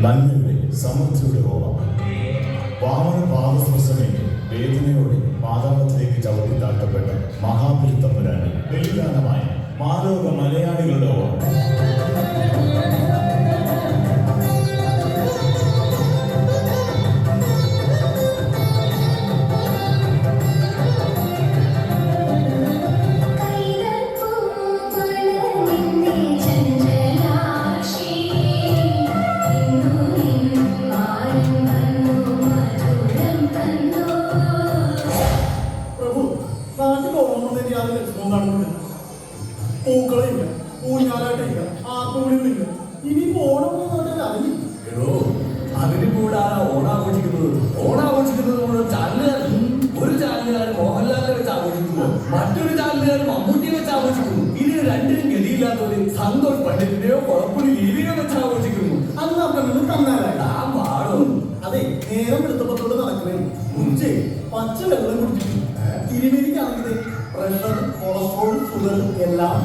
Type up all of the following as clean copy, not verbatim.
നന്മയുടെ സമൃദ്ധിയുടെ ഓളം. വാമന പാദസ്പർശമേറ്റ് വേദനയോടെ പാതാളത്തിലേക്ക് ചവിട്ടി താഴ്ത്തപ്പെട്ട മഹാബലി തമ്പുരാന്റെ ബലിദാനമായ മാലോക മലയാളികളുടെ ഓളം. പൂക്കളില്ല, ഊഞ്ഞാലാട്ടില്ല, ആർപ്പുകളില്ല. ഇനി ഓണം എടോ, അതിന് കൂടാണ് ഓണാഘോഷിക്കുന്നത്. ഓണാഘോഷിക്കുന്നത് മുഴുവൻ ചാനലുകാരൻ. ഒരു ചാനലുകാരൻ മോഹൻലാലിനെ വെച്ച് ആഘോഷിക്കുന്നു, മറ്റൊരു ചാനലുകാരൻ മമ്മൂട്ടിയെ വെച്ച് ആഘോഷിക്കുന്നു. ഇതിന് രണ്ടിനും ഗതിയില്ലാത്തവര് സന്തോഷ് പണ്ഡിറ്റിനെയോ കുഴപ്പുള്ളി ലീവിനെ വെച്ച് ആഘോഷിക്കുന്നു. അത് നമുക്ക് തന്നാലായി ആ പാടും. അതെ, നേരം എടുത്തപ്പത്തോട് നടക്കണേ. ഉച്ചേ പച്ച വെള്ളം കുടിച്ചിട്ട് തിരുമേനിക്കാണെങ്കിൽ പ്രഷർ, കൊളസ്ട്രോൾ, ഷുഗർ എല്ലാം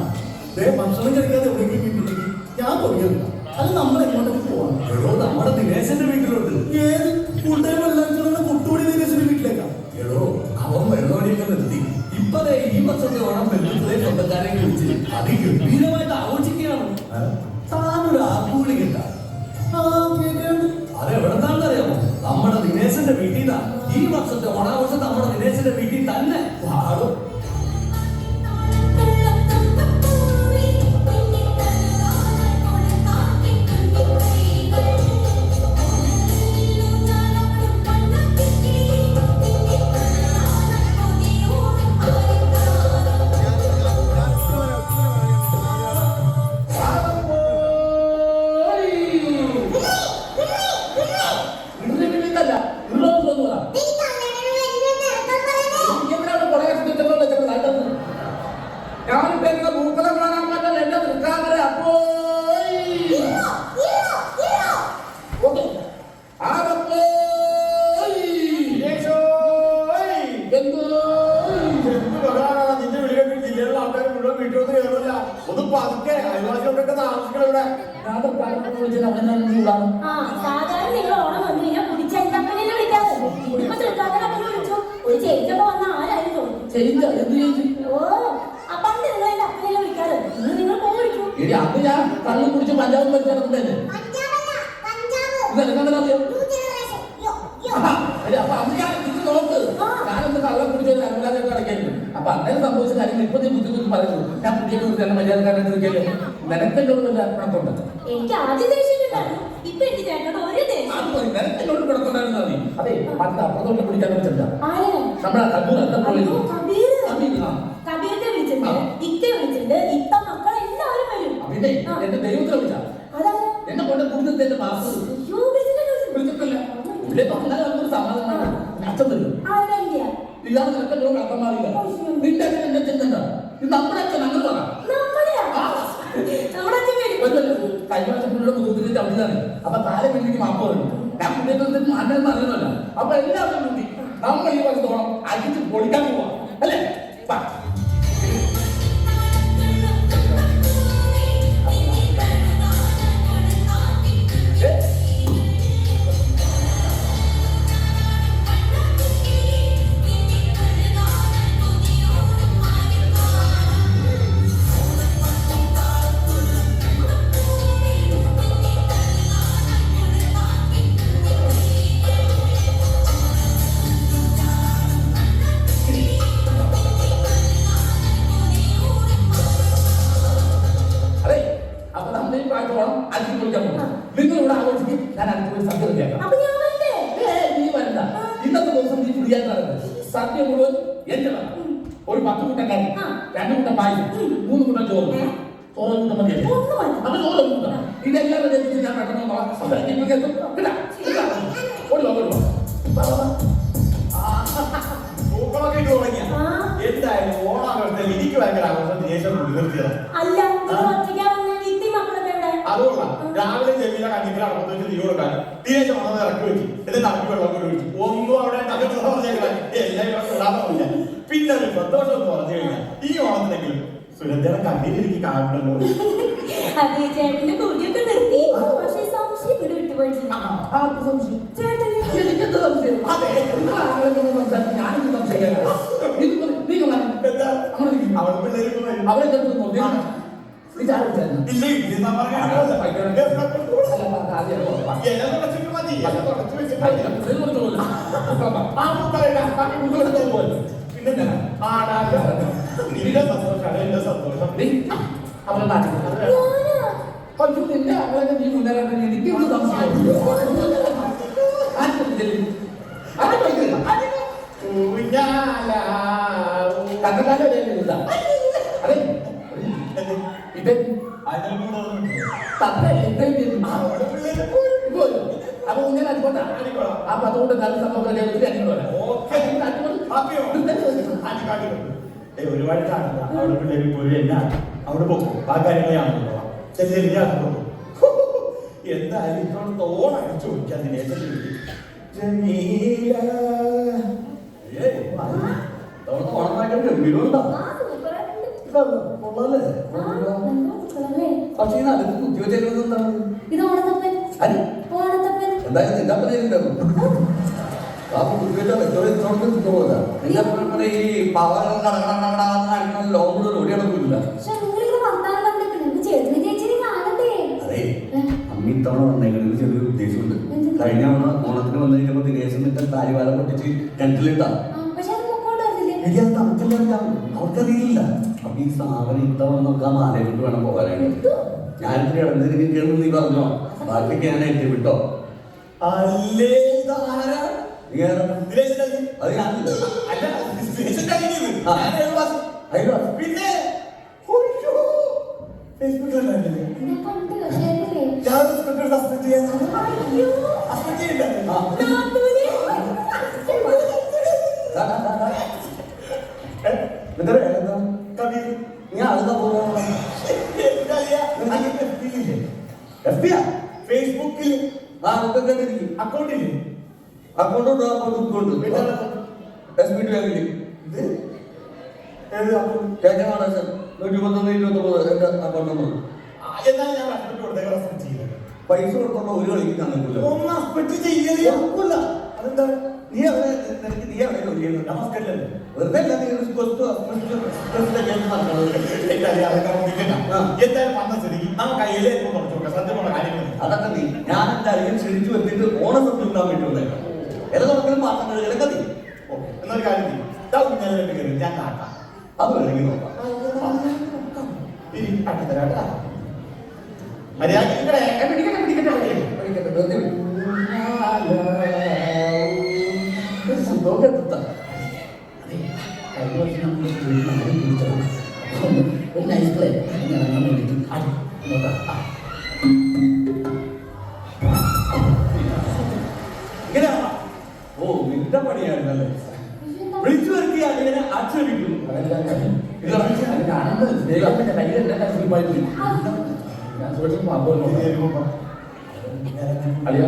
ഭക്ഷണം കഴിക്കാതെ എവിടെയെങ്കിലും വീട്ടിലേക്ക് ഞാൻ തുടങ്ങിയില്ല. അത് നമ്മൾ എങ്ങോട്ടേക്ക് പോവാം? എടോ, നമ്മുടെ ദിനേശന്റെ വീട്ടിലുണ്ട്. ഏത് ഫുൾ ടൈം വെള്ളം കുട്ടുപൊടി ദിനേശന്റെ വീട്ടിലേക്കാ? എടോ, അവൻ വെള്ളോടിയൊക്കെ നിർത്തി. ഇപ്പതേ ഈ വർഷത്തെ ഓണം ബന്ധുക്കളെ സ്വന്തക്കാരെ വിളിച്ച് അതിഗംഭീരമായിട്ട് ആഘോഷിക്കുകയാണ്. താനൊരു ആർപ്പുവിളി കേട്ട? അതെവിടെത്താണെന്നറിയാമോ? നമ്മുടെ ദിനേശന്റെ വീട്ടിൽ നിന്നാ. ഈ വർഷത്തെ ഓണാഘോഷം നമ്മുടെ ദിനേശന്റെ വീട്ടിൽ തന്നെ പാടും. അന്ന് ഞാൻ കള്ളും കുടിച്ച് പഞ്ചാബ് മരിച്ചേ അപ്പൊ അന്ന് ഞാൻ ഇത് നോക്ക്. ഞാനൊന്ന് കള്ളം കുടിച്ചത് അല്ലാതെ അടയ്ക്കായിരുന്നു. അപ്പൊ അങ്ങനെ സംഭവിച്ച കാര്യങ്ങൾ ഇപ്പൊ നീ ബുദ്ധിമുട്ട് പറയുന്നു. ഞാൻ പുതിയ കുറിച്ച് മര്യാദക്കാരൻ നിനക്കെന്നോട് വല്ല കണക്കുണ്ട്. നിനക്കെന്നോട് കിടക്കുണ്ടായിരുന്നു. മതി. അതെ, പണ്ട് അപ്പുറത്തോട്ട് പിടിക്കാൻ വെച്ചിട്ടുണ്ടാ നമ്മളെ കബീർ പിന്നെ എന്റെ ദൈവത്തെ വിളിച്ച എന്നെ കൊണ്ട് കൂടുതൽ എന്റെ മാസം വിളിച്ചിട്ടില്ല. ഇവിടെ തൊണ്ടാലും സമാധാനമാണ്. അച്ഛൻ തരും ഇല്ലാതെ നിനക്കെന്നോട് അർത്ഥം മാറില്ല. നിന്റെ അച്ഛൻ എന്റെ അച്ഛൻ തന്നെ. ഇത് നമ്മുടെ അച്ഛൻ അങ്ങനെ പറ. കഴിഞ്ഞ വർഷത്തിലൂടെ മുഖത്തിന്റെ ചവിട്ടിതാണ്. അപ്പൊ താഴെ വീട്ടിലേക്ക് മാപ്പ് പറഞ്ഞു. ഞാൻ പുതിയ മാറ്റം അറിയുന്നല്ല. അപ്പൊ എല്ലാവരും കൂട്ടി നമ്മൾ ഈ വർഷത്തോളം അടിച്ച് പൊളിക്കാൻ പോവാ അല്ലേ? നിങ്ങളിവിടെ ആഘോഷിക്കും. ഞാൻ അടുത്ത് പോയി സദ്യ വെക്കാം. നീ വരണ്ട. ഇന്നത്തെ ദിവസം നീ ഫ്രീ ആയി നടക്കുന്നത്. സദ്യ മുഴുവൻ എന്റെ ഒരു 10 കൂട്ടം കറി, 2 കൂട്ടം പായസം, 3 കൂട്ടം ചോറ്. ചോറ് കൂട്ടം മതിയല്ലേ? അത് ചോറ് കൂട്ടം. ഇതെല്ലാം ഞാൻ പെട്ടെന്ന് പൂക്കളൊക്കെ ഇട്ട് തുടങ്ങിയ എന്തായാലും ഓണാഘോഷത്തിൽ എനിക്ക് ഭയങ്കര ആഘോഷം ദേശം നിർത്തിയത്. അതുകൊള്ള രാവിലെ ജമീല കഞ്ഞിക്കൽ അടപ്പത്ത് വെച്ച് തീ കൊടുക്കാൻ തീരെ വന്നത് ഇറക്കി വെച്ചു. എന്നിട്ട് അറക്കി വെള്ളം കൊണ്ട് ഒഴിച്ചു. ഒന്നും അവിടെ എല്ലാം ഇവിടെ കൂടാറില്ല. പിന്നെ ഒരു സന്തോഷം എന്ന് പറഞ്ഞു കഴിഞ്ഞാൽ ഈ ഓണത്തിനെങ്കിലും സുരഞ്ജന കണ്ണീരിലേക്ക് കാണുന്നുണ്ടല്ലോ. ആർക്ക് സംശയം? ചേട്ടന് എനിക്കെന്ത് സംശയം? അതെ. നിങ്ങൾ ആരെങ്കിലും സംസാരിച്ച് ഞാനെന്ത് സംശയിക്കാനാ? നിങ്ങൾ എന്താ? അവിടെ പിള്ളേര് വരും. അവരെ കേൾക്കുന്നു നീ ചായ കുടിച്ചായിരുന്നു? ഇല്ല, ഇല്ല, ഞാൻ പറഞ്ഞ അല്ല, ആളല്ല. ആദ്യം മതി. ഇല തുടച്ചിട്ട് മതി. ഇല തുടച്ച് വെച്ചിട്ട് അല്ല, മതി. നിങ്ങൾ കൊടുത്തോളൂ. ആ മുത്തലല്ല, ബാക്കി മുന്നോട്ട് പോകുമല്ലോ. പിന്നെ ആടാ നിന്റെ സന്തോഷമാണ് എന്റെ സന്തോഷം. നീ അവരെ നാട്ടിൽ അയ്യോ നിന്റെ അവരൊക്കെ നീ മുന്നേറാൻ എനിക്ക് ഒരു സംശയം ഊഞ്ഞാല, കണ്ടക്കാലം അതെ ഇത് അതിനെ കൂടെ വന്നിട്ട് തത്ത അവിടെ പിള്ളേര് പോയി. അപ്പൊ ഇങ്ങനെ ആയിക്കോട്ടെ ആ പത്തുകൊണ്ട് നല്ല സംഭവം ഓക്കേ. ഹാപ്പിയോ? ആദ്യം കാട്ടിക്കോ. ഒരുപാട് കാണില്ല. അവിടെ പിള്ളേര് പോയി എന്നാ അവിടെ പോകും. ആ കാര്യങ്ങൾ ഞാൻ കൊണ്ടുപോകാം. ചെറിയ എന്തായാലും ഇത്തോടെ തോണടിച്ചു ചോദിക്കാൻ ദിനേശൻ ജമീല. പക്ഷേ ഇത് അടുത്ത് കുത്തിവെച്ചേക്കുന്നത് എന്താണ്? ഇത് ഓണത്തപ്പൻ അരി ഓണത്തപ്പൻ എന്തായാലും നിന്റെ അപ്പനായിരുന്നു അപ്പൊ കുത്തിവെച്ചാൽ നിന്റെ ഈ പാവങ്ങൾ കാണിക്കുന്ന ലോകം കൂടെ ഓടിയടക്കില്ല. പക്ഷെ നിങ്ങളിങ്ങനെ വർത്താനം പറഞ്ഞിട്ട് ചേട്ടന് ചേച്ചിനെ കാണണ്ടേ? അതെ അമ്മ ഇത്തവണ വന്നേക്കുന്നത് ചെറിയൊരു ഉദ്ദേശമുണ്ട്. കഴിഞ്ഞ തവണ ഓണത്തിന് വന്നു കഴിഞ്ഞപ്പോ ദിനേശൻ നിന്റെ താലിവാല പൊട്ടിച്ച് കിണറ്റിലിട്ടാ പക്ഷെ അത് പൊക്കോണ്ട് വന്നില്ലേ? എനിക്ക് അത് തണുത്തില്ല, അവർക്കറിയില്ല. അപ്പൊ ഈ സാധനം ഇത്തവണ നമുക്ക് ആ മാലയെ കൊണ്ട് വേണം പോകാനായിട്ട്. ഞാനിത്തിരി ഇടന്നിരിക്കും കേൾന്ന് നീ പറഞ്ഞോ, ബാക്കിയൊക്കെ ഞാൻ ഏറ്റി വിട്ടോ. അല്ലേ ഇതാരാ? നീ ആരാ? ദിനേശനല്ലേ? അത് ഞാനില്ല. അല്ല, ദിനേശന്റെ അനിയനാണ്. ആ. ഞാൻ അയൽവാസി. അയൽവാസി. പിന്നെ ഒയ്യോ, ഫേസ്ബുക്കിലല്ലേ? എന്നെ കണ്ട് ചേട്ടല്ലേ? ഞാൻ ഫേസ്ബുക്കിൽ സബ്സ്ക്രൈബ് ചെയ്യാൻ അയ്യോ സബ്സ്ക്രൈബ് ചെയ്യില്ല. ആ. നാത്തൂനെ. ദാ, ദാ, ദാ, ദാ. നിന്റെ പേരെന്താ? കബീർ. നീ ആളുതാ പോകാൻ എനിക്കറിയാ. അനിയൻ FB-യില്ലേ? FB-യാ? ഫേസ്ബുക്കിൽ ആ അതൊക്കെ ഇരിക്കും. അക്കൗണ്ടില്ലേ? അക്കൗണ്ട് ഉണ്ട്. വീട്ടിലെ SB2 ബാങ്കില് ഇത് ഏത് അക്കൗണ്ട്? കേരള 129 എന്റെ അക്കൗണ്ട് നമ്പർ. എന്നാലും ഞാൻ റെസ്പെക്ട് കൊടുത്തേക്ക് റെസ്പെക്ട് ചെയ്യില്ല. പൈസ കൊടുത്തോണ്ട് ഒരു കളിക്ക് തന്നിട്ടില്ല. ഒന്ന് റെസ്പെക്ട് ചെയ്യലേ. ഒന്നുമില്ല. അതെന്താ? നീ അവിടെ നീ അവിടെ ജോലി ചെയ്യുന്നു. നമസ്കാരം. വെറുതെ അല്ല നീ എനിക്കറിയാം, അതൊക്കെ നമുക്ക് ആ. എന്തായാലും വന്ന സ്ഥിതിക്ക് നമുക്ക് കയ്യിലേക്ക് തുറച്ചു കൊടുക്കാം. സത്യമുള്ള കാര്യങ്ങൾ അതൊക്കെ നീ ഞാൻ എന്റെ അധികം ക്ഷണിച്ചു വരുത്തിട്ട് ഓണസദ്യ ഉണ്ടാൻ വേണ്ടി വന്നേക്കാം. എല്ലാ നമുക്കും പാത്രം കഴുകലൊക്കെ നീ എന്നൊരു കാര്യം ചെയ്യും. ഊഞ്ഞാലിട്ട് കയറി ഞാൻ കാട്ടാം. അത് വേണമെങ്കിൽ നോക്കാം. കാട്ടിത്തരാട്ടാ. മര്യാദ ഇങ്ങനെയാണോ? ഓ നിന്റെ പണിയായിരുന്നല്ലേ? വിളിച്ചു വരുത്തി അങ്ങനെ ആക്ഷേപിക്കുന്നു. അളിയ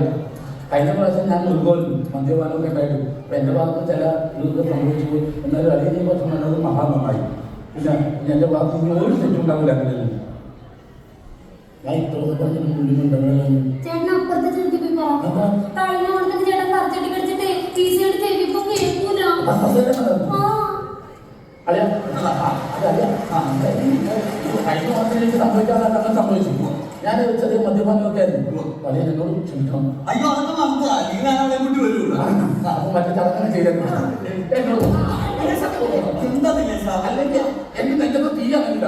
കഴിഞ്ഞ പ്രാവശ്യം ഞാൻ ഉൾക്കൊള്ളും മദ്യപാനമൊക്കെ ഉണ്ടായിട്ടു. അപ്പൊ എന്റെ ഭാഗത്ത് ചില ഇതൊക്കെ സംഭവിച്ചു പോയി. എന്നാലും അളിയ കുറച്ച് നല്ലത് മഹാനന്നായി. പിന്നെ എന്റെ ഭാഗത്ത് ഇനി ഒരു തെറ്റുണ്ടാവില്ല. അങ്ങനെ ഞാൻ ഇത്രയൊക്കെ പറഞ്ഞ മുള്ളിലുണ്ടാവുക. ചേട്ടൻ അപ്പുറത്തെ ചെറുക്കി പോയി പറ. കഴിഞ്ഞ ഓണത്തിന് ചേട്ടൻ കറച്ചട്ടി കടിച്ചിട്ട് ഈസി എടുത്ത് ഇപ്പൊ കേൾക്കൂല. അളിയ കഴിഞ്ഞ ഓണത്തിലേക്ക് സംഭവിക്കാതെ സംഭവിച്ചു. ഞാൻ ചെറിയ മദ്യപാനമൊക്കെ ആയിരുന്നു. വലിയ എന്നോട് ക്ഷമിക്കണം. അയ്യോ അതൊക്കെ നമുക്ക് ഞാൻ അവിടെ കൂട്ടി വരുള്ളൂ. അപ്പൊ മറ്റു ചടങ്ങ് ചെയ്തേക്കും. എന്നോട് ചിന്തതില്ലേ സാർ? അല്ലെങ്കിൽ എനിക്ക് നെഞ്ചത്ത് തീയാണെങ്കിൽ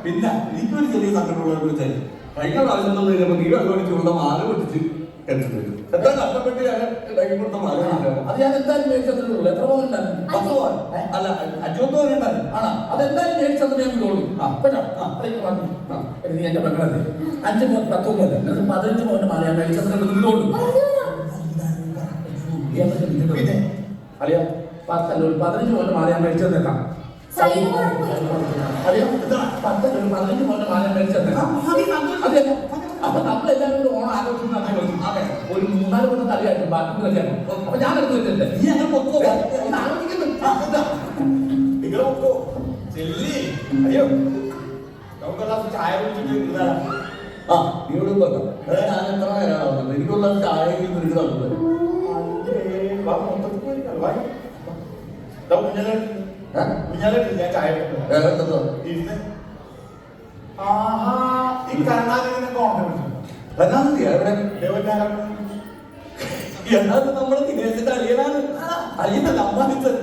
പിന്നെ എനിക്കൊരു ചെറിയ സങ്കടമുള്ള വെച്ചാൽ കഴിഞ്ഞ പ്രാവശ്യം നമ്മൾ കഴിഞ്ഞപ്പോൾ നീ വെള്ളം ചൂണ്ട മാല പൊട്ടിച്ച് കെട്ടിട്ട് വരും. എത്ര കഷ്ടപ്പെട്ട് ഞാൻ കൊടുത്ത മാല അത് ഞാൻ എന്തായാലും മേടിച്ചതേ എത്ര പവൻ ഉണ്ടായിരുന്നു? 10 പവൻ. അല്ല 50 പവൻ ഉണ്ടായിരുന്നു. ആണോ? അതെന്തായാലും മേടിച്ചത് ഞാൻ തോന്നി. നീ എന്റെ പെങ്ങളല്ലേ 5 പവൻ 10 പവൻ 15 പവന്റെ മാല ഞാൻ മേടിച്ചത് തോന്നി. പിന്നെ അളിയ 15 പവന്റെ മാല ഞാൻ മേടിച്ചത് നേക്കാം. അളിയ 15 പവന്റെ മാല ഞാൻ മേടിച്ചത് നേക്കാം. അതെ. അപ്പൊ നമ്മളെല്ലാവരും കൂടെ ഓണം ആഘോഷിക്കുന്ന ഒരു 3-4 കൊല്ലം തലയായിട്ട് ബാക്കി കളിയാണ്. അപ്പൊ ഞാൻ എടുത്തു വെച്ചിട്ടുണ്ട്. നീ അങ്ങനെ പൊക്കോ. നിങ്ങൾ നോക്കോ ചെല്ലി. അയ്യോ നമുക്കെല്ലാം ചായ കുടിച്ചിട്ട് ഇരുന്നാലാ. ആ നീയോട് പറഞ്ഞു ഞാൻ എത്ര നേരമാണ് എനിക്കുള്ള ചായയെങ്കിലും നിനക്ക് തന്നത് ഞാൻ ചായ ഈ കരുണാനിധിനൊക്കെ ഓർമ്മ എന്നാലും നമ്മുടെ ദിനേശന്റെ അളിയനാണ് അളിയനല്ല അമ്മാനിച്ചൻ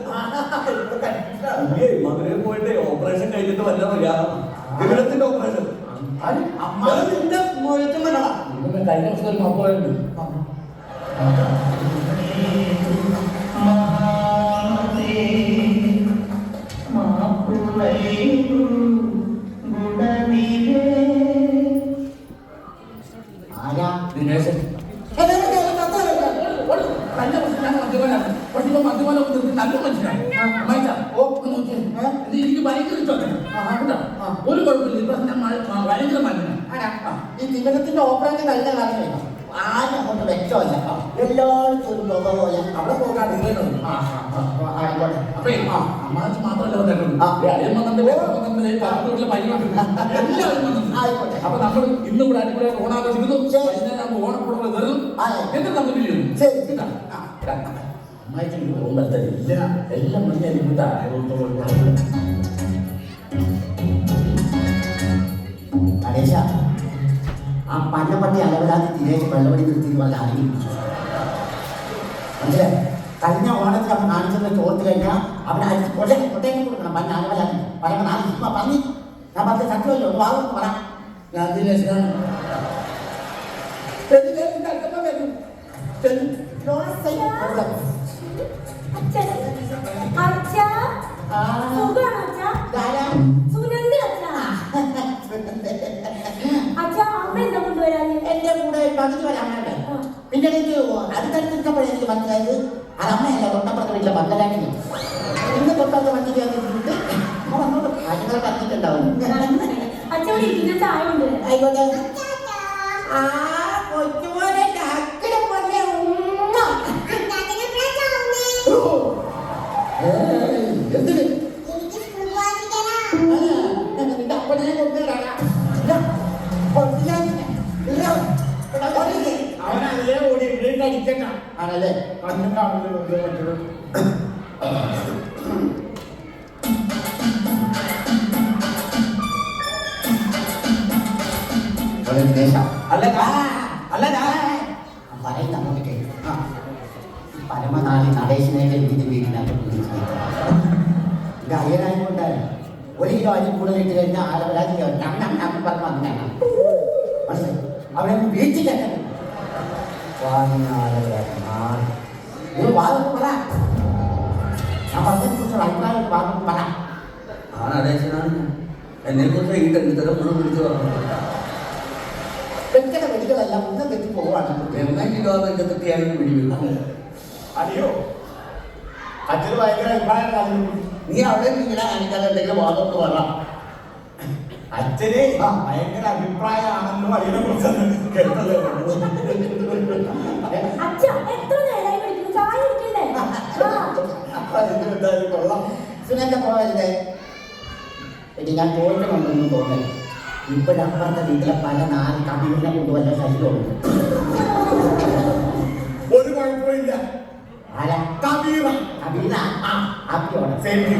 മധുരയിൽ പോയിട്ട് ഓപ്പറേഷൻ കഴിഞ്ഞിട്ട് വല്ല വിവരത്തിന്റെ ഓപ്പറേഷൻ അമ്മാനിന്റെ മുഴക്കം വരണ കഴിഞ്ഞ ദിവസം ഒരു മാപ്പുണ്ട് ദിനേശൻ എനിക്ക് ഭയങ്കര ഒരു കുഴപ്പമില്ല ഇപ്പൊ ഞാൻ ഭയങ്കര മരുന്ന് ഈ തിമിരത്തിന്റെ ഓപ്പറേഷൻ കഴിഞ്ഞ കാലം ആരും അങ്ങോട്ട് വ്യക്തമല്ല എല്ലായിടത്തും ഒരു ലോക പോലെ അവിടെ പോകാൻ ആയിക്കോട്ടെ അപ്പൊ അമ്മാച്ച് മാത്രമല്ല ആയിക്കോട്ടെ അപ്പൊ നമ്മൾ ഇന്നും കൂടെ അടിപൊളിയായി ഓണാഘോഷിക്കുന്നു ഓണപ്പുറങ്ങൾ വെറും എന്നിട്ട് നമ്മൾ പിരിയുന്നു അമ്മായിക്ക് പോകുമ്പോഴത്തേക്ക് എല്ലാം മുന്നേ ഗണേശ ആ പന്നപ്പട്ടി അലവരാതി തിരേശ് വെള്ളപടി നിർത്തി വല്ല ആരെങ്കിലും മനസ്സിലായി കഴിഞ്ഞ ഓണത്തിൽ അവൻ കാണിച്ചത് ചോർത്ത് കഴിഞ്ഞാൽ അവൻ അടിച്ച് കൊട്ടേക്ക് കൊടുക്കണം പന്ന അലവരാതി പറയുമ്പോൾ നാല് പന്നി ഞാൻ പറഞ്ഞ സത്യമല്ലോ ഒന്ന് വാങ്ങുന്നു പറ ഞാൻ ദിനേശനാണ് എന്റെ കൂടെ പകുതി വരെ അമ്മയുണ്ട് പിന്നെ എനിക്ക് അടുത്തടുത്തിരിക്കുമ്പോഴേ എനിക്ക് മനസ്സിലായത് അത് അമ്മയല്ല തൊട്ടപ്പുറത്ത് വീട്ടിലെ മംഗലാട്ടിന് ഇന്ന് തൊട്ടടുത്ത വണ്ടിക്ക് വന്നിട്ട് അങ്ങോട്ട് കാര്യങ്ങൾ പറഞ്ഞിട്ടുണ്ടാവും ആയിക്കോട്ടെ ആ കൊച്ചുപോലെ ചാക്കിടെ പോലെ എന്തിന് നിന്റെ അപ്പനെ കൊണ്ടുവരാ അവനല്ലേ ഓടി ഇവിടെ അടിക്കണ്ട ആണല്ലേ കണ്ണും കാണില്ല മറ്റൊരു പറയുന്ന അങ്ങോട്ട് പരമനാളി നടേശനേക്കെ വീട്ടിൽ വീട്ടിനകത്ത് ഇത് അയ്യനായിക്കൊണ്ടാണ് 1 കിലോ അരി കൂടുതൽ ഇട്ട് കഴിഞ്ഞാൽ ആലവരാജ് പറഞ്ഞു അങ്ങനെയാണ് മനസ്സിലായി അവനെ വീട്ടിൽ കേട്ടത് വാദം പറ ഞാൻ പറഞ്ഞതിനെ കുറിച്ചുള്ള അഭിപ്രായം വാദം പറ ആ നടേശനാണ് എന്നെ കുറിച്ച് ഈ തെണ്ടിത്തരം മുഴുവൻ വിളിച്ചു പറഞ്ഞു വ്യക്തിയുടെ വെടികളെല്ലാം ഒന്നും തെറ്റി പോവാണ് എന്നെങ്കിലും ആ തെറ്റത്തെത്തിയാലും പിടിവെക്കും അടിയോ അച്ഛന് ഭയങ്കര അഭിപ്രായം നീ അവിടെ ഇങ്ങനെ കാണിക്കാതെ എന്തെങ്കിലും വാദമൊക്കെ പറ അച്ഛനെ ഭയങ്കര അഭിപ്രായമാണല്ലോ അതിനെ കുറിച്ച് കേട്ടത് കൊള്ളാം സുനന്റെ പോകരുത് എടി ഞാൻ തോറ്റണമെന്നൊന്നും തോന്നല് ഇപ്പോഴപ്പുറത്തെ വീട്ടിലെ പല 4 കമ്പ്യൂട്ടറിനെ കൊണ്ടുവല്ല ശരീരമുണ്ട് ഒരു കുഴപ്പമില്ല ആരാ കബീറ കബീറ ആപ്പിയോടെ സേഫ്റ്റി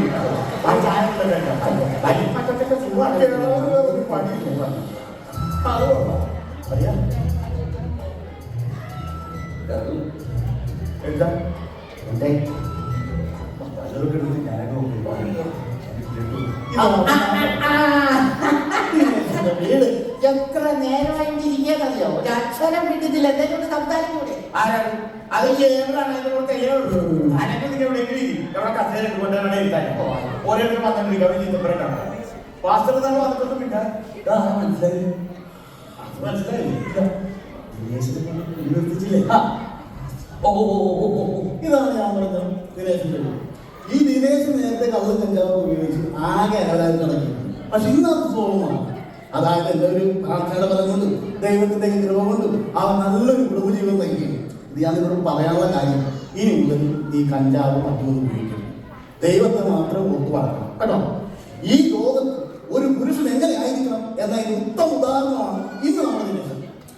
എന്താ എന്തേ വീട് എത്ര നേരമായി ഇരിക്കാന്നറിയോ ഒരു അക്ഷരം കിട്ടുന്നില്ല എന്തെങ്കിലും സംസാരിക്കൂടെ ആരാണ് അത് ഏതാണ് അതിന്റെ കൂടെ തെളിയുള്ളൂ അനക്ക് നിങ്ങൾ എവിടെ കസേര കൊണ്ടാണ് ഇരുത്താൻ ഓരോരുത്തർ വന്നിട്ട് കവി ചിത്രപ്പെട്ടാണ് വാസ്തവ തന്നെ വന്നിട്ടൊന്നും ഇല്ല മനസ്സിലായി മനസ്സിലായില്ലേ നിർത്തിച്ചില്ലേ ഇതാണ് ഞാൻ പറഞ്ഞത് ദിനേശിന്റെ വീട്. ഈ ദിനേശ് നേരത്തെ കള്ള് കഞ്ചാവ് ഉപയോഗിച്ച് ആകെ അകലാൻ തുടങ്ങി. പക്ഷെ ഇന്നത് സ്വഭാവമാണ്. അതായത് എൻ്റെ ഒരു പ്രാർത്ഥനയുടെ ഫലം കൊണ്ടും ദൈവത്തിന്റെ കൃപ കൊണ്ടും അവൻ നല്ലൊരു കുടുംബജീവിതം നയിക്കും. ഇത് ഞാൻ നിങ്ങളോട് പറയാനുള്ള കാര്യം, ഇനി മുതൽ ഈ കഞ്ചാവ് മറ്റൊന്നും ഉപയോഗിക്കും. ദൈവത്തെ മാത്രം ഓർത്തു വളർത്തണം കേട്ടോ. ഈ ലോകത്ത് ഒരു പുരുഷൻ എങ്ങനെ ആയിരിക്കണം എന്നതിന് ഉത്തമ ഉദാഹരണമാണ് ഇന്ന് നമ്മൾ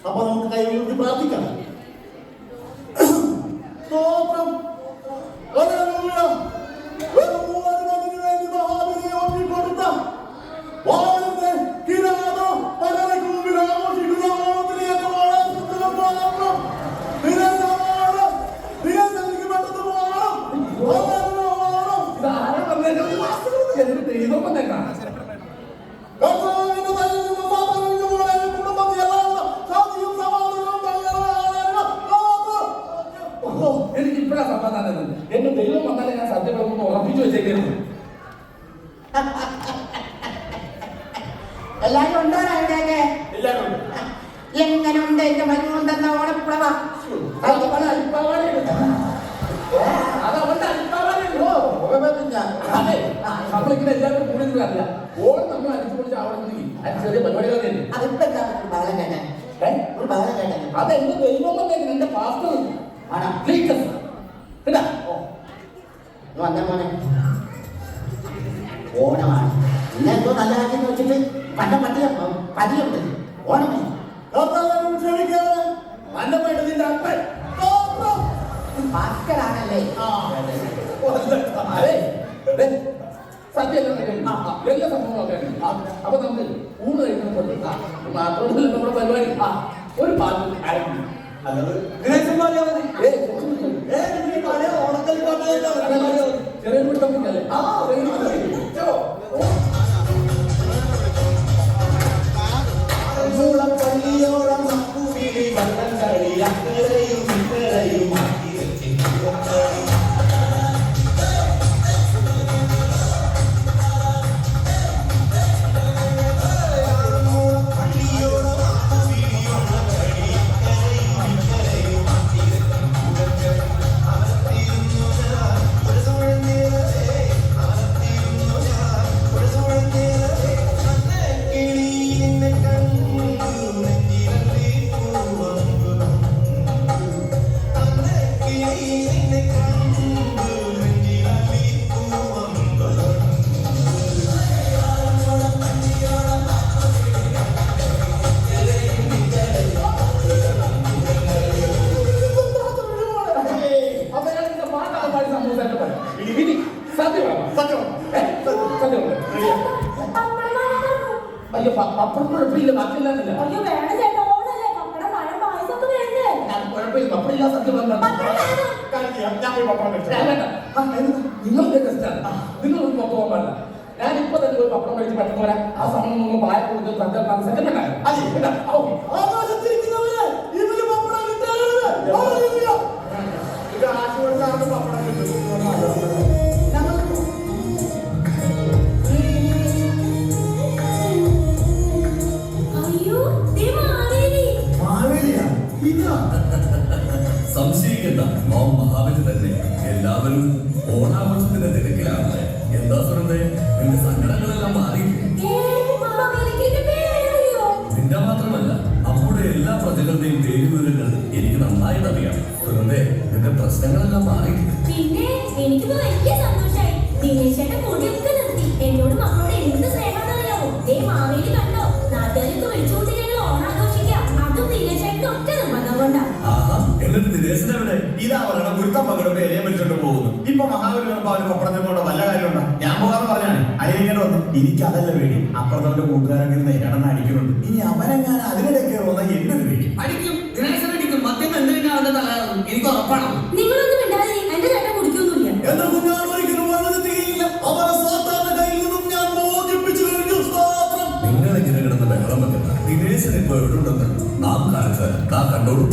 അപ്പൊ നമുക്ക് കൈകൊണ്ട് പ്രാർത്ഥിക്കാം. സ്തോത്രം. ഹല്ലേലൂയ. ഒരു മൂവായിരത്തിന് വേണ്ടി മഹാബലിയെ ഒറ്റിക്കൊടുത്ത വാഴന്റെ കിരാതം പലർക്കും മുമ്പിൽ ആഘോഷിക്കുന്ന ഓണത്തിന് എന്നെ വാഴാൻ മാത്രം നിരന്തരം പെട്ടെന്ന് പോകണം. ദൈവം വന്നേക്കാം. കർത്താവിന്റെ തലയിൽ നിന്ന് സാധാരണ പോലെ കുടുംബത്തിൽ എല്ലാ ശാന്തിയും സമാധാനവും എനിക്ക് ഇപ്പോഴാ സമാധാനം. എന്റെ ദൈവം വന്നാലേ ഞാൻ സത്യം ഒന്ന് ഉറപ്പിച്ചു വെച്ചേക്കരുത്. എല്ലാരും ഉണ്ടോ അവിടെയൊക്കെ? എല്ലാവരും ഉണ്ട്. എങ്ങനെയുണ്ട് എന്റെ മരുന്നുണ്ടെന്ന ഓണപ്പുളവ? അതവളുടെ അരിപ്പാവാടയുണ്ട്. അതവളുടെ അരിപ്പാവാടയുണ്ടോ? അതെ, നമ്മളിങ്ങനെ എല്ലാവരും കൂടി അറിയാം. ഓണം നമ്മൾ അടിച്ചു പൊളിച്ച് അവിടെ ചെറിയ പരിപാടികളൊക്കെ ഉണ്ട്. അതിപ്പോ എന്താ ഒരു ബഹളം കേട്ടൻ? ഒരു ബഹളം കേട്ടൻ? അതെന്റെ ദൈവം വന്നേക്കണം. എന്റെ പാസ്റ്റർ ആണോ? കേട്ടാ വന്ന മോനെ ഓണമാണ്. ഇന്നെന്തോ നല്ല കാര്യം വെച്ചിട്ട് പതിയുണ്ട് ഓണമേ. കർത്താവിനെ ക്ഷണിക്കാതെ അന്നമായിട്ട് നിന്റെ അപ്പൻ ഭാസ്കരാണല്ലേ? അതെ സത്യം എല്ലാ സംഭവങ്ങളൊക്കെ അപ്പൊ നമുക്ക് ഊണ് കഴിക്കുന്നുണ്ട്. മാത്രമല്ല നമ്മുടെ പരിപാടി ഒരു പാട്ട് ആരംഭിക്കും. അല്ലത് ദിനേശൻ പാടിയാ മതി. ഓണത്തിൽ ചെറിയ കുട്ടല്ലേ പള്ളിയോളം വള്ളം കളി അക്കരയും ഇക്കരയും അയ്യോ പപ്പടം കുഴപ്പമില്ല. ബാക്കിയില്ലാന്നില്ല അയ്യോ വേണം ചേട്ടാ, ഓണല്ലേ, പപ്പടം പഴം പായസമൊക്കെ വേണ്ടേ? കുഴപ്പമില്ല. പപ്പടില്ല സത്യം പപ്പടം വേണം. ഞാൻ പോയി പപ്പടം വെച്ചു. നിങ്ങളുടെ ഗസ്റ്റാണ്. നിങ്ങൾ ഒരു പുറത്ത് പോകാൻ പാടില്ല. ഞാൻ ഇപ്പൊ തന്നെ പോയി പപ്പടം കഴിച്ച് പെട്ടെന്ന് വരാം. ആ സമയം നിങ്ങൾ പായ കൊടുത്ത് സെക്കൻഡ് ആകാശത്തിരിക്കുന്നവരെ ഇവര് പപ്പടം കിട്ടാറുണ്ട്. ഇത് ആശുപത്രിക്കാർക്ക് പപ്പടം കിട്ടും. അയ്യോ ദേ മാവേലി. മാവേലിയാ? ഇതാ സംശയിക്കണ്ട, നോം മഹാബലി തന്നെ. എല്ലാവരും ഓണാഘോഷത്തിന്റെ തിരക്കിലാണ്. എന്താ സുരന്തേ, എന്റെ സങ്കടങ്ങളെല്ലാം മാറിയില്ലേ? മാവേലിക്ക് എന്റെ പേരറിയോ? നിന്റെ മാത്രമല്ല, നമ്മുടെ എല്ലാ പ്രജകളുടെയും പേരുവിവരങ്ങൾ എനിക്ക് നന്നായിട്ട് അറിയാം. സുരന്തേ, നിന്റെ പ്രശ്നങ്ങളെല്ലാം മാറിയില്ലേ? പിന്നെ എനിക്ക് വലിയ സന്തോഷായി. ദിനേശന്റെ മുടിയൊക്കെ നിർത്തി. എന്നോട് മക്കളോട് എന്ത് സ്നേഹമാണെന്നറിയാമോ? ദേ മാവേലി കണ്ടോ, നാട്ടുകാർക്ക് വിളിച്ചുകൊണ്ട് ഞങ്ങൾ ഓണാഘോഷിക്കാം. അതും ദിനേശന്റെ ഒറ്റ നിർബന്ധം കൊണ്ടാ. ആഹാ, എന്നിട്ട് ദിനേശനെവിടെ? ഇതാ പറയണം, ഗുരുത്തം പകരം പേരെയും വിളിച്ചോണ്ട് പോകുന്നു. ഇപ്പൊ മഹാബലി വന്നപ്പോ അവന് പപ്പടം കൊണ്ട് വല്ല കാര്യമുണ്ടോ? ഞാൻ പോകാന്ന് പറഞ്ഞാണ് അയലിങ്ങനെ വന്നു. എനിക്ക് അതല്ല പേടി, അപ്പുറത്തെ കൂട്ടുകാരൻ ഇടന്ന് അടിക്കുന്നുണ്ട്. ഇനി അവനെങ്ങാൻ അതിനിടയ്ക്ക് വന്ന എന്നൊരു പേടി. അടിക്കും, ദിനേശൻ അടിക്കും. മദ്യം എന്തിനാ അവന്റെ തലയാറും? എനിക്ക് ഉറപ്പാണ്. നിങ്ങളൊന്നും മിണ്ടാതെ. എന്റെ ചേട്ടൻ കുടിക്കൊന്നുമില്ല. എന്റെ കുഞ്ഞാണ് ഒരിക്കലും വലുതെത്തിയില്ല. അവരെ സാത്താന്റെ കയ്യിൽ നിന്നും ഞാൻ മോചിപ്പിച്ചു കഴിഞ്ഞു. സ്തോത്രം. നിങ്ങൾ ഇങ്ങനെ കിടന്ന് ബഹളം വെക്കണ്ട. ദിനേശൻ ഇപ്പൊ എവിടെ ഉണ്ടെന്ന് നാം കാണിച്ചു തരാം. കണ്ടോളൂ.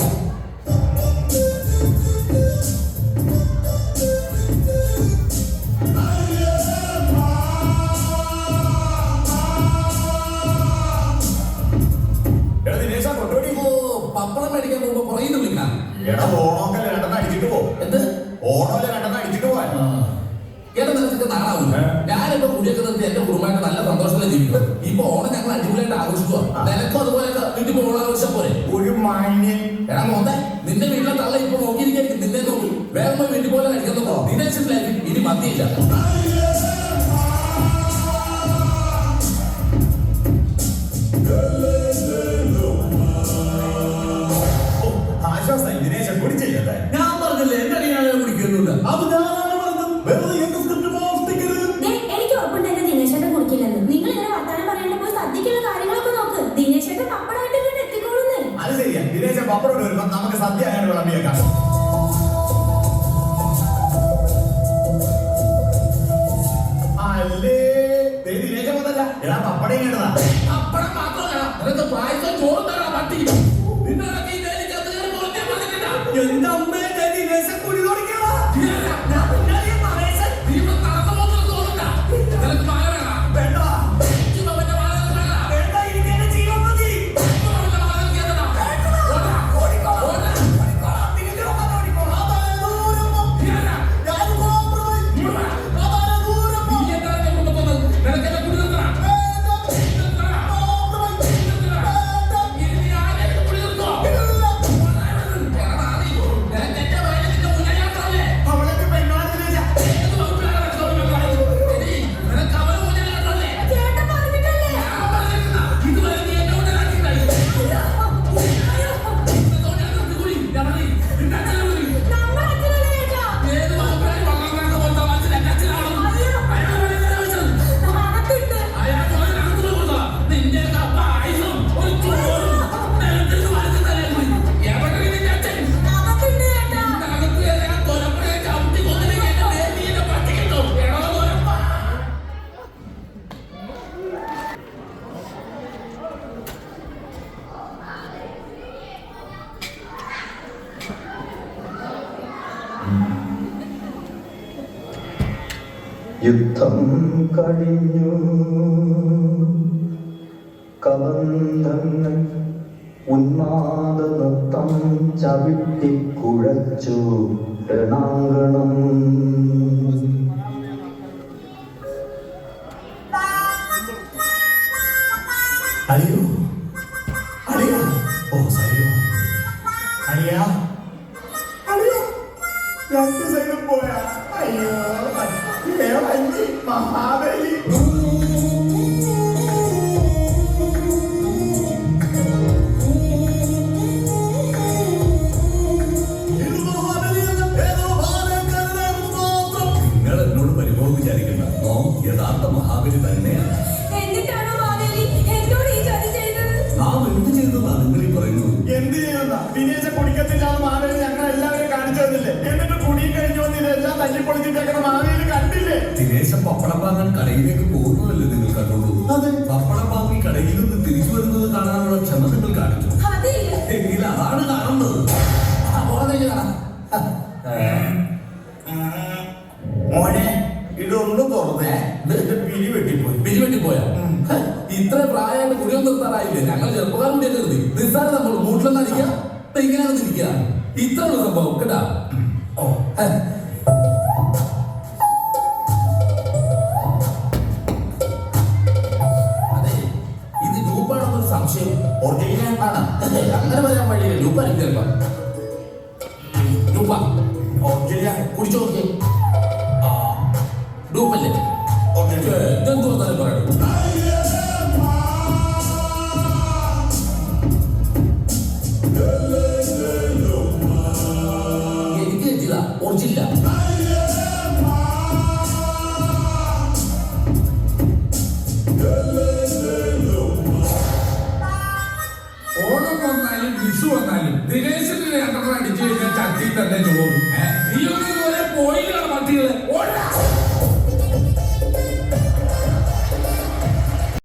പപ്പടം മേടിക്കാൻ പോകുമ്പോ പുറകിൽ വിളിക്കാം. എടാ ഓണമൊക്കെ രണ്ടെണ്ണം അടിച്ചിട്ട് പോ. എന്ത് ഓണമല്ലേ രണ്ടെണ്ണം അടിച്ചിട്ട് പോവാൻ. എന്റെ നിനക്ക് നാളാവില്ല. ഞാനിപ്പോ കുടിയൊക്കെ നിർത്തി എന്റെ കുടുംബമായിട്ട് നല്ല സന്തോഷത്തിൽ ജീവിക്കും. ഇപ്പൊ ഓണം ഞങ്ങൾ അടിപൊളിയായിട്ട് ആഘോഷിക്കുക. നിനക്കും അതുപോലെ വീട്ടിൽ പോകണ ആഘോഷിച്ച പോലെ. ഒരു മാന്യൻ. എടാ മോന്തെ, നിന്റെ വീട്ടിലെ തള്ള ഇപ്പൊ നോക്കിയിരിക്കും. നിന്നെ നോക്കി വേറെ പോയി വീട്ടിൽ പോലെ കഴിക്കുന്നു. ദിനേശിലായിരിക്കും ഇനി മതിയില്ല. അത് ഞാനാണ് പറഞ്ഞത്. വെറുതെ എന്റെ സ്ക്രിപ്റ്റ് മോഷ്ടിക്കരുത്. ദേ, എനിക്ക് ഉറപ്പുണ്ട് എന്റെ ദിനേശേട്ടൻ കുടിക്കില്ലെന്ന്. നിങ്ങൾ ഇങ്ങനെ വർത്താനം പറയേണ്ട പോയി സദ്യക്കുള്ള കാര്യങ്ങളൊക്കെ നോക്ക്. ദിനേശേട്ടൻ പപ്പടായിട്ട് ഇങ്ങോട്ട് എത്തിക്കോളുന്നേ. അത് ശരിയാ. ദിനേശൻ പപ്പടോട് വരുമ്പോ നമുക്ക് സദ്യ ആയിട്ട് വിളമ്പിയേക്കാം. അല്ലേ ദിനേശൻ വന്നല്ല. എടാ പപ്പടം കേട്ടതാ. അപ്പഴം മാത്രമല്ല, നിനക്ക് പായസം ചോറും തരാം പട്ടി. നിന്നോടൊക്കെ ഈ വേലിക്കകത്ത് കയറി പുറത്തേ പറഞ്ഞിട്ടില്ല. എന്റെ അമ്മയെ ഞാൻ ദിനേശൻ കുടി തുടങ്ങിയതാ. ഇല്ല, ഞാൻ പിന്നാലെ നടേശൻ. നീ ഇവിടെ നടന്നു പോകുന്നത് തോന്നണ്ട. നിനക്ക് മാല വേണോ? വേണ്ട ഇപ്പൊ അവന്റെ മാല നിനക്ക് വേണ്ട. വേണ്ട, എനിക്ക് എന്റെ ജീവൻ മതി. ഇപ്പൊ അവന്റെ മാല നിനക്ക് തരണോ? ഓടാ, ഓടിക്കോളാം. ഓടാ. ഓടിക്കോളാം. തിരിഞ്ഞോളാം, ഓടിക്കോളാം. അതായ ദൂരം പോ. ഇല്ല, ഞാൻ കോംപ്രമൈസ്. ഇങ്ങോട്ട് വാ. അതായ ദൂരം പോ. നീ എന്താണ് എന്നെ കൊണ്ടുപോകുന്നത്? നിനക്ക് എന്നെ കുടി നിർത്തണം. വേണ്ട. നിർത്തണം. കോംപ്രമൈസ്. നിർത്തണം. വേണ്ട. ഇനി നീ ആരെയും കുടി നിർത്തോ? ഇല്ല. എടാ, നീ നിനക്ക് എന്റെ വയലിൽ നിന്റെ മുന്നേ യാത്രയല്ലേ? അവളൊക്കെ പെണ്ണാണ് ദിനേശ. ഏത് വകുപ്പിലാണ് നിനക്ക് അവനെ പറയുന്നത്? എടീ, നിനക്ക് അവനെ മുന്നേ യാത്രയല്ലേ? ചേട്ടൻ പറഞ്ഞിട്ടല്ലേ? ഞാൻ പറഞ്ഞിരുന്നാ, ഇതുവരെ നീ എന്നെ മുന്നേ യാത്രയില്ലായി. ഇന്നത്തോടെ ഞാൻ നിർത്തി കുടി. ഞാൻ പറയും, നിന്റെ അച്ഛനെ വിളി. നമ്മുടെ അച്ഛനല്ലേ ചേട്ടാ? ഏത് വകുപ്പിലാണ് വള്ളം കണക്ക് പോലത്തെ മനുഷ്യൻ എന്റെ അച്ഛനാണോ? അയാളെ വിളിക്കാൻ ആവശ്യം. അകത്തുണ്ട്. അയാൾക്ക് ഒരു കണക്കിന് കൊടുത്തോ? നിന്റെ കപ്പ ആയുധം, ഒരു ചോറും നിലത്തിരുന്ന് വലിച്ചു തരാൻ പോയി. എവിടെ നിന്റെ അച്ഛൻ? അകത്തുണ്ട് ചേട്ടാ. അകത്ത് കയറി ആ തൊലപ്പുഴയെ ചവിട്ടി കൊന്നില്ലെങ്കിൽ എന്റെ ദേവീനെ പട്ടി കിട്ടും. എടോ തൊലപ്പ. യുദ്ധം കഴിഞ്ഞു കബന്ധങ്ങൾ ഉന്മാദനൃത്തം ചവിട്ടിക്കുഴച്ചു രണാങ്കണം അയ്യോ അളിയ. ഓ സൈലോ. അളിയ. അളിയ. രണ്ട് സൈഡും പോയാ. അയ്യോ വണ്ടി മഹാബലി. ഇത് മഹാബലിയല്ല. ഏതോ ബാലക്കാരനാണെന്ന് മാത്രം. നിങ്ങൾ എന്നോട് പരിഭവം വിചാരിക്കണ്ട. നോം യഥാർത്ഥ മഹാബലി തന്നെയാണ്. എന്നിട്ടാണോ മാവേലി എന്നോട് ഈ ചതി ചെയ്തത്? നാം എന്ത് ചെയ്തെന്നാ നിങ്ങൾ ഈ പറയുന്നത്? എന്ത് ചെയ്യുന്ന ദിനേശ കുടിക്കത്തില്ല മാവേലി ഞങ്ങൾ എല്ലാവരും കാണിച്ചു തന്നില്ലേ? എന്നിട്ട് കുടിയും കഴിഞ്ഞു വന്ന് ഇതെല്ലാം തല്ലിപ്പൊളിച്ചിട്ടേക്കണ മാവേലി കണ്ടില്ലേ? ദിനേശൻ പപ്പടം വാങ്ങാൻ കടയിലേക്ക് പോകുന്നതല്ലേ നിങ്ങൾ കണ്ടോളൂ. അതെ. പപ്പടം വാങ്ങി കടയിൽ നിന്ന് തിരിച്ചു വരുന്നത് കാണാനുള്ള ക്ഷമ നിങ്ങൾ കാണിച്ചു. അതില്ല. എങ്കിൽ അതാണ് കാണുന്നത്. മോനെ ഇതൊന്നും തുറന്നേ. ഇതിന്റെ പിരി വെട്ടിപ്പോയി. പിരിവെട്ടിപ്പോയാ ഇത്ര പ്രായമായിട്ട് കുടിയൊന്നും നിർത്താറായില്ലേ? ഞങ്ങൾ ചെറുപ്പക്കാർ കുടിയൊക്കെ നിർത്തി. നിസ്സാരം നമ്മൾ മൂട്ടിലൊന്നും അടിക്കാം. ഇങ്ങനെയാണ് തിരിക്കുക. ഇത്ര ഉള്ള സംഭവം കേട്ടാ. ഓ അതെ, ഇത് ലൂപ്പാണെന്നൊരു സംശയം. ഒറിജിനലാണ്. അങ്ങനെ പറയാൻ വഴിയില്ല. ലൂപ്പായിരിക്കും ചിലപ്പോ. ലൂപ്പ കുടിച്ചു നോക്കിയേ. ലൂപ്പല്ലേ? ഇതെന്തോ തന്നെ പറയണു. എനിക്ക് തെറ്റിയതാ. ഒറിജിനല്ല. ഓണം വന്നാലും വിഷു വന്നാലും ദിനേശന് രണ്ടെണ്ണം അടിച്ചു കഴിഞ്ഞാൽ ചട്ടി തന്നെ ചോറും. നീ ഒന്നും ഇതുപോലെ പോയില്ല.